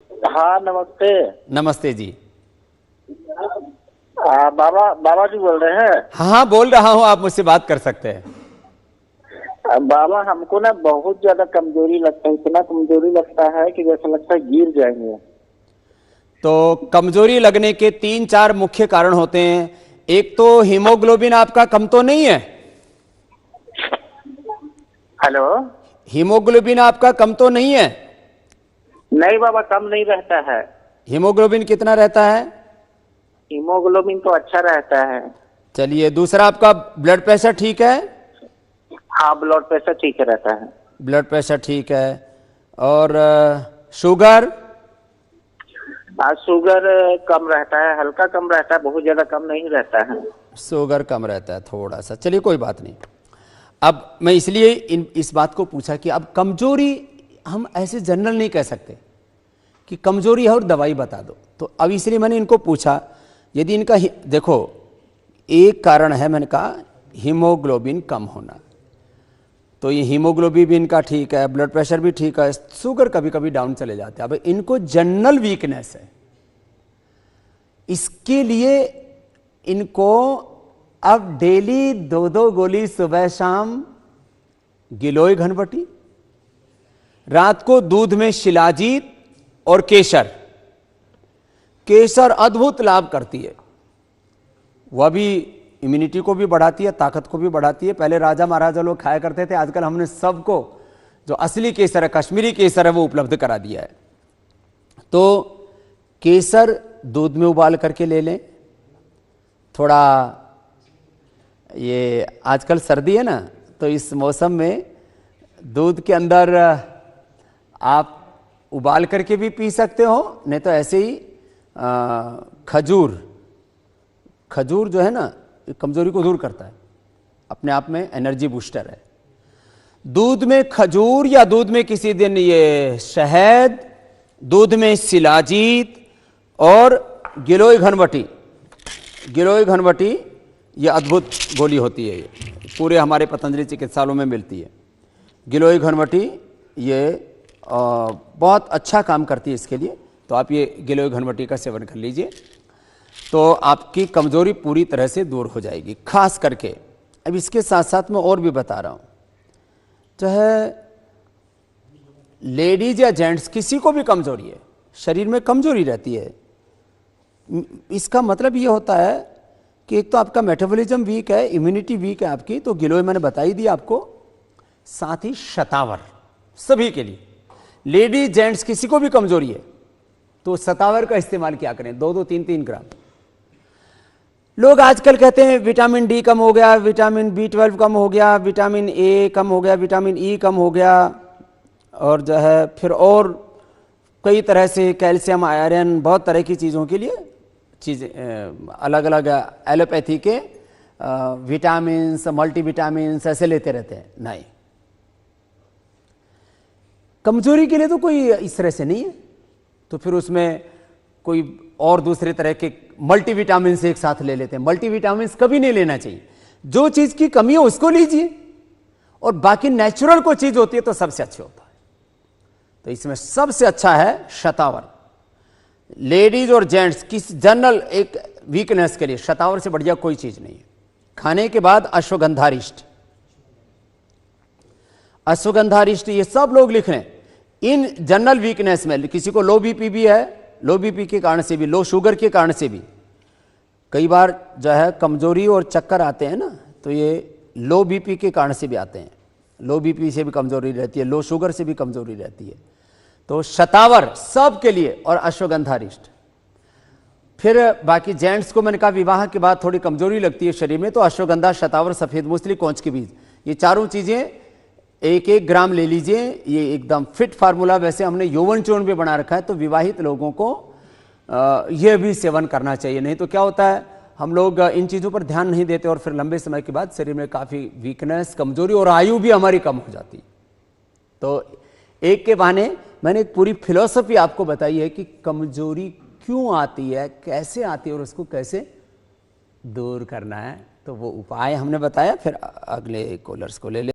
हाँ, नमस्ते। नमस्ते जी। बाबा बाबा जी बोल रहे हैं। हाँ हाँ, बोल रहा हूँ, आप मुझसे बात कर सकते हैं। बाबा, हमको ना बहुत ज्यादा कमजोरी लगता है, इतना कमजोरी लगता है कि जैसा लगता है गिर जाएंगे। तो कमजोरी लगने के तीन चार मुख्य कारण होते हैं। एक तो हीमोग्लोबिन आपका कम तो नहीं है? हेलो। हीमोग्लोबिन आपका कम तो नहीं है? नहीं बाबा, कम नहीं रहता है। हीमोग्लोबिन कितना रहता है? हीमोग्लोबिन तो अच्छा रहता है। चलिए, दूसरा आपका ब्लड प्रेशर ठीक है? हाँ, ब्लड प्रेशर ठीक रहता है। ब्लड प्रेशर ठीक है। और शुगर? शुगर कम रहता है, हल्का कम रहता है, बहुत ज्यादा कम नहीं रहता है। शुगर कम रहता है थोड़ा सा, चलिए कोई बात नहीं। अब मैं इसलिए इस बात को पूछा कि अब कमजोरी हम ऐसे जनरल नहीं कह सकते कि कमजोरी है और दवाई बता दो। तो अब इसलिए मैंने इनको पूछा, यदि इनका देखो, एक कारण है, मैंने कहा हीमोग्लोबिन कम होना, तो ये हीमोग्लोबिन भी इनका ठीक है, ब्लड प्रेशर भी ठीक है, शुगर कभी कभी डाउन चले जाते हैं। अब इनको जनरल वीकनेस है, इसके लिए इनको अब डेली 2-2 गोली सुबह शाम गिलोय घनवटी, रात को दूध में शिलाजीत और केसर। केसर अद्भुत लाभ करती है, वह भी इम्यूनिटी को भी बढ़ाती है, ताकत को भी बढ़ाती है। पहले राजा महाराजा लोग खाया करते थे, आजकल हमने सबको जो असली केसर है, कश्मीरी केसर है, वो उपलब्ध करा दिया है। तो केसर दूध में उबाल करके ले लें। थोड़ा ये आजकल सर्दी है ना, तो इस मौसम में दूध के अंदर आप उबाल करके भी पी सकते हो, नहीं तो ऐसे ही खजूर, खजूर जो है ना, कमजोरी को दूर करता है, अपने आप में एनर्जी बूस्टर है। दूध में खजूर या दूध में किसी दिन ये शहद, दूध में शिलाजीत और गिलोय घनवटी। गिलोय घनवटी ये अद्भुत गोली होती है, ये पूरे हमारे पतंजलि चिकित्सालयों में मिलती है। गिलोय घनवटी ये बहुत अच्छा काम करती है इसके लिए, तो आप ये गिलोय घनवटी का सेवन कर लीजिए, तो आपकी कमजोरी पूरी तरह से दूर हो जाएगी, खास करके। अब इसके साथ साथ मैं और भी बता रहा हूं, चाहे लेडीज या जेंट्स किसी को भी कमजोरी है, शरीर में कमजोरी रहती है। इसका मतलब ये होता है कि एक तो आपका मेटाबॉलिज्म वीक है, इम्यूनिटी वीक है आपकी, तो गिलोय मैंने बताई दी आपको। साथ ही शतावर सभी के लिए, लेडीज जेंट्स किसी को भी कमजोरी है तो शतावर का इस्तेमाल क्या करें, 2-2 3-3 ग्राम। लोग आजकल कहते हैं विटामिन डी कम हो गया, विटामिन B12 कम हो गया, विटामिन ए कम हो गया, विटामिन ई कम हो गया, और जो है फिर और कई तरह से कैल्शियम, आयरन, बहुत तरह की चीज़ों के लिए चीज़ें अलग अलग एलोपैथी के विटामिन्स, मल्टीविटामिन्स ऐसे लेते रहते हैं। नहीं, कमजोरी के लिए तो कोई इस तरह से नहीं है, तो फिर उसमें कोई और दूसरे तरह के मल्टीविटामिन्स एक साथ ले लेते हैं। मल्टीविटामिन्स कभी नहीं लेना चाहिए, जो चीज की कमी है उसको लीजिए, और बाकी नेचुरल कोई चीज होती है तो सबसे अच्छी होता है। तो इसमें सबसे अच्छा है शतावर। लेडीज और जेंट्स किस जनरल एक वीकनेस के लिए शतावर से बढ़िया कोई चीज नहीं है। खाने के बाद अश्वगंधारिष्ट, अश्वगंधारिष्ट ये सब लोग लिख रहे हैं। इन जनरल वीकनेस में किसी को लो बीपी भी है, लो बीपी के कारण से भी, लो शुगर के कारण से भी कई बार जो है कमजोरी और चक्कर आते हैं ना, तो ये लो बीपी के कारण से भी आते हैं। लो बीपी से भी कमजोरी रहती है, लो शुगर से भी कमजोरी रहती है। तो शतावर सब के लिए, और अश्वगंधारिष्ट। फिर बाकी जेंट्स को मैंने कहा विवाह के बाद थोड़ी कमजोरी लगती है शरीर में, तो अश्वगंधा, शतावर, सफेद मूसली, कौंच के बीज, ये चारों चीजें 1-1 ग्राम ले लीजिए। ये एकदम फिट फार्मूला, वैसे हमने यौवन चूर्ण भी बना रखा है, तो विवाहित लोगों को यह भी सेवन करना चाहिए। नहीं तो क्या होता है, हम लोग इन चीज़ों पर ध्यान नहीं देते और फिर लंबे समय के बाद शरीर में काफ़ी वीकनेस, कमजोरी और आयु भी हमारी कम हो जाती। तो एक के बहाने मैंने एक पूरी फिलॉसफी आपको बताई है कि कमजोरी क्यों आती है, कैसे आती है और उसको कैसे दूर करना है। तो वो उपाय हमने बताया। फिर अगले कॉलर्स को ले